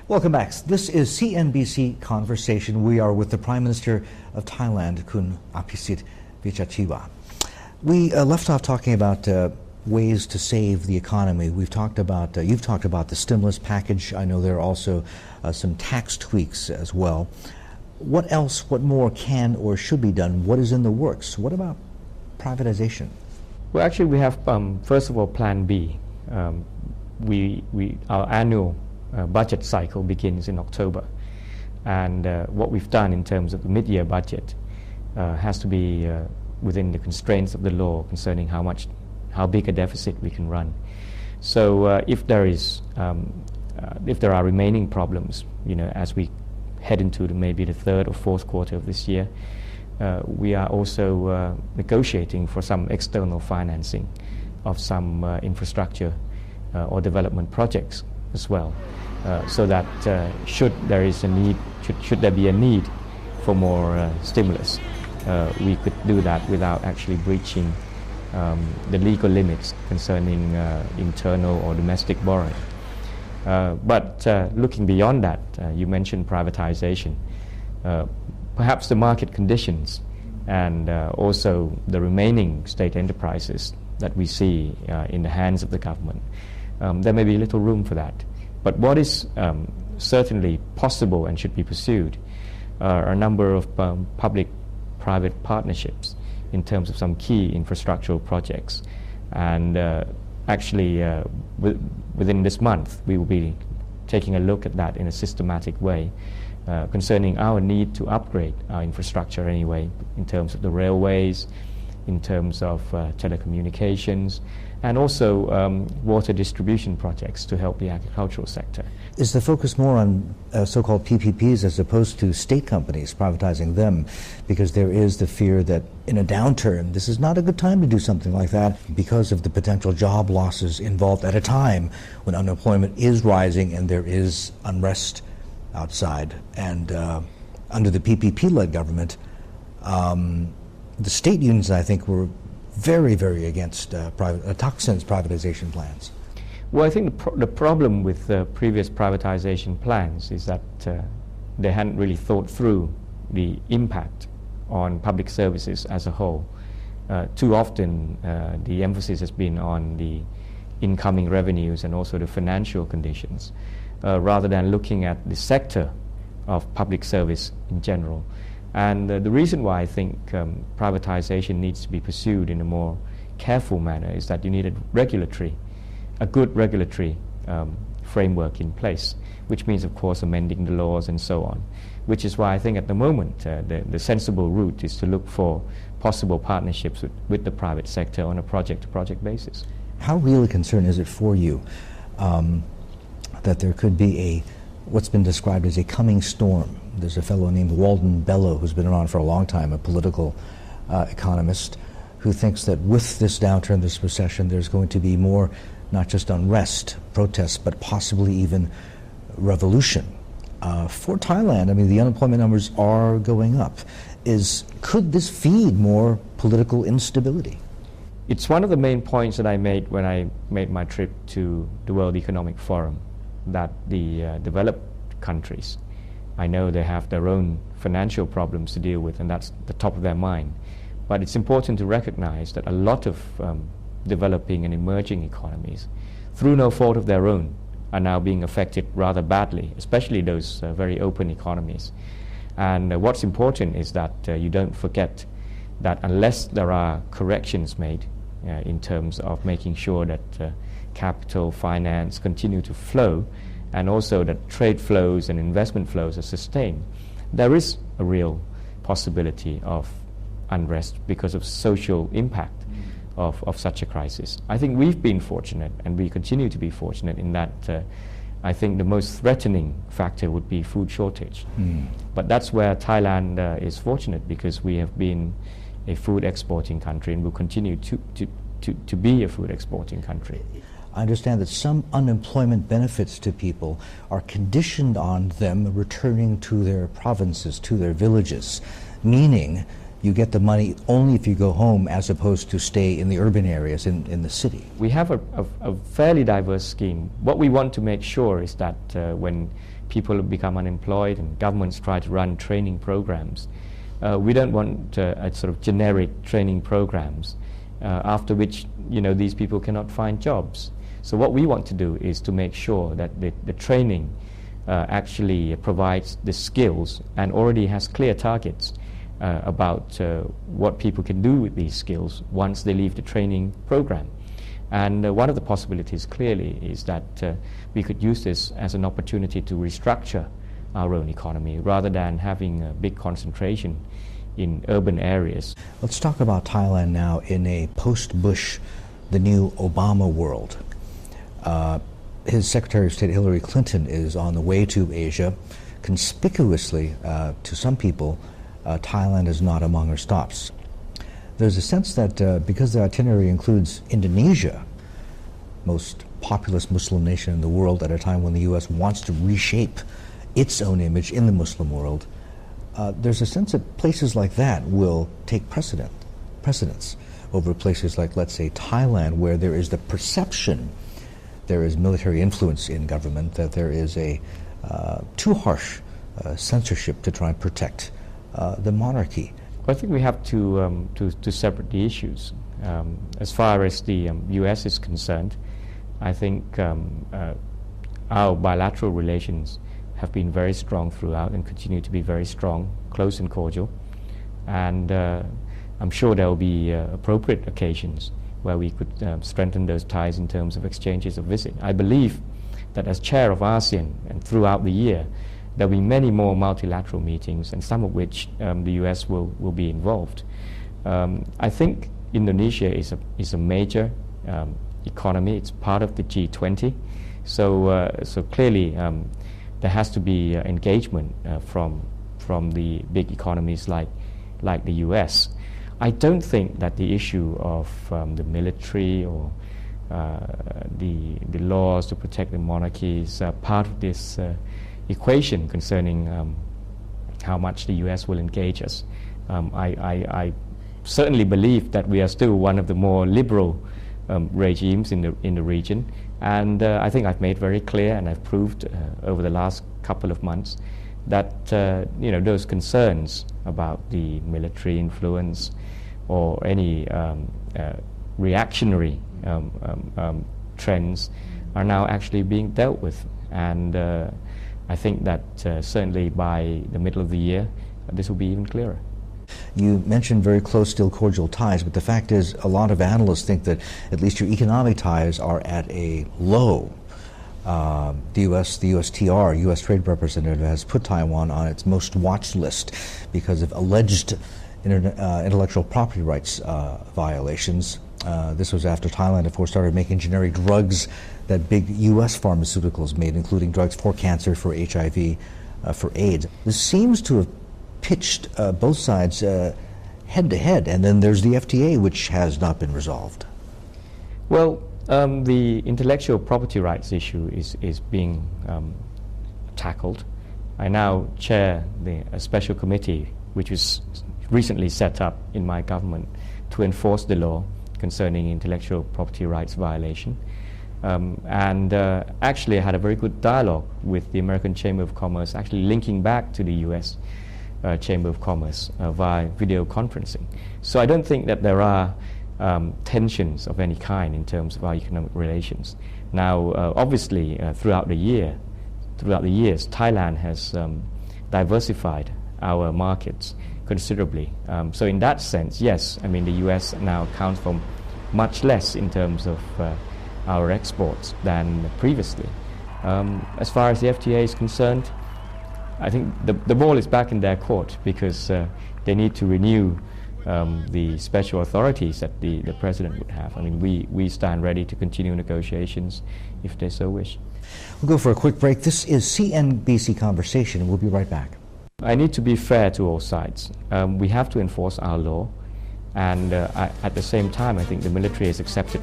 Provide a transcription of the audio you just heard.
Welcome back. This is CNBC Conversation. We are with the Prime Minister of Thailand, Kun Abhisit Vejjajiva. We left off talking about ways to save the economy. We've talked about, you've talked about the stimulus package. I know there are also some tax tweaks as well. What else, what more can or should be done? What is in the works? What about privatization? Well, actually, we have, first of all, Plan B. Our annual budget cycle begins in October. And what we've done in terms of the mid-year budget has to be within the constraints of the law concerning how big a deficit we can run. So if there are remaining problems, as we head into maybe the third or fourth quarter of this year, we are also negotiating for some external financing of some infrastructure or development projects as well, so that should there be a need for more stimulus, we could do that without actually breaching the legal limits concerning internal or domestic borrowing. But looking beyond that, you mentioned privatization. Perhaps the market conditions and also the remaining state enterprises that we see in the hands of the government, there may be little room for that. But what is certainly possible and should be pursued are a number of public-private partnerships in terms of some key infrastructural projects. And actually, within this month, we will be taking a look at that in a systematic way concerning our need to upgrade our infrastructure anyway, in terms of the railways, in terms of telecommunications, and also water distribution projects to help the agricultural sector. Is the focus more on so-called PPPs as opposed to state companies, privatizing them? Because there is the fear that in a downturn, this is not a good time to do something like that because of the potential job losses involved at a time when unemployment is rising and there is unrest outside. And under the PPP-led government, the state unions, I think, were very, very against Thaksin's privatization plans. Well, I think the problem with previous privatization plans is that they hadn't really thought through the impact on public services as a whole. Too often, the emphasis has been on the incoming revenues and also the financial conditions, rather than looking at the sector of public service in general. And the reason why I think privatization needs to be pursued in a more careful manner is that you need a good regulatory framework in place, which means, of course, amending the laws and so on, which is why I think at the moment the sensible route is to look for possible partnerships with the private sector on a project-to-project basis. How real a concern is it for you that there could be what's been described as a coming storm? There's a fellow named Walden Bello who's been around for a long time, a political economist, who thinks that with this downturn, this recession, there's going to be more, not just unrest, protests, but possibly even revolution. For Thailand, I mean, the unemployment numbers are going up. Could this feed more political instability? It's one of the main points that I made when I made my trip to the World Economic Forum, that the developed countries, I know they have their own financial problems to deal with, and that's the top of their mind. But it's important to recognize that a lot of developing and emerging economies, through no fault of their own, are now being affected rather badly, especially those very open economies. And what's important is that you don't forget that unless there are corrections made in terms of making sure that capital, finance continue to flow, and also that trade flows and investment flows are sustained, there is a real possibility of unrest because of social impact of such a crisis. I think we've been fortunate, and we continue to be fortunate in that I think the most threatening factor would be food shortage. But that's where Thailand is fortunate, because we have been a food exporting country and will continue to be a food exporting country. I understand that some unemployment benefits to people are conditioned on them returning to their provinces, to their villages, meaning you get the money only if you go home as opposed to stay in the urban areas in the city. We have a fairly diverse scheme. What we want to make sure is that when people become unemployed and governments try to run training programs, we don't want a sort of generic training programs after which these people cannot find jobs. So what we want to do is to make sure that the training actually provides the skills and already has clear targets about what people can do with these skills once they leave the training program. And one of the possibilities clearly is that we could use this as an opportunity to restructure our own economy rather than having a big concentration in urban areas. Let's talk about Thailand now in a post-Bush, the new Obama world. His Secretary of State Hillary Clinton is on the way to Asia. Conspicuously, to some people, Thailand is not among her stops. There's a sense that because the itinerary includes Indonesia, most populous Muslim nation in the world at a time when the U.S. wants to reshape its own image in the Muslim world, there's a sense that places like that will take precedence over places like, let's say, Thailand, where there is the perception there is military influence in government, that there is a too harsh censorship to try and protect the monarchy. I think we have to separate the issues. As far as the U.S. is concerned, I think our bilateral relations have been very strong throughout and continue to be very strong, close and cordial. And I'm sure there will be appropriate occasions where we could strengthen those ties in terms of exchanges of visit. I believe that as chair of ASEAN and throughout the year, there will be many more multilateral meetings, and some of which the U.S. will be involved. I think Indonesia is a major economy. It's part of the G20. So clearly there has to be engagement from the big economies like the U.S. I don't think that the issue of the military or the laws to protect the monarchy is part of this equation concerning how much the U.S. will engage us. I certainly believe that we are still one of the more liberal regimes in the region, and I think I've made very clear and I've proved over the last couple of months that those concerns about the military influence or any reactionary trends are now actually being dealt with, and I think that certainly by the middle of the year this will be even clearer. You mentioned very close, still cordial ties, but the fact is a lot of analysts think that at least your economic ties are at a low. The USTR, U.S. Trade Representative, has put Taiwan on its most watched list because of alleged intellectual property rights violations. This was after Thailand, of course, started making generic drugs that big U.S. pharmaceuticals made, including drugs for cancer, for HIV, for AIDS. This seems to have pitched both sides head to head, and then there's the FTA, which has not been resolved. Well, the intellectual property rights issue is being tackled. I now chair a special committee which was recently set up in my government to enforce the law concerning intellectual property rights violation. And actually I had a very good dialogue with the American Chamber of Commerce, actually linking back to the U.S. Chamber of Commerce via video conferencing. So I don't think that there are tensions of any kind in terms of our economic relations. Now, obviously, throughout the years, Thailand has diversified our markets considerably. So in that sense, yes, I mean the U.S. now accounts for much less in terms of our exports than previously. As far as the FTA is concerned, I think the ball is back in their court because they need to renew the special authorities that the President would have. I mean, we stand ready to continue negotiations if they so wish. We'll go for a quick break. This is CNBC Conversation, and we'll be right back. I need to be fair to all sides. We have to enforce our law, and at the same time, I think the military has accepted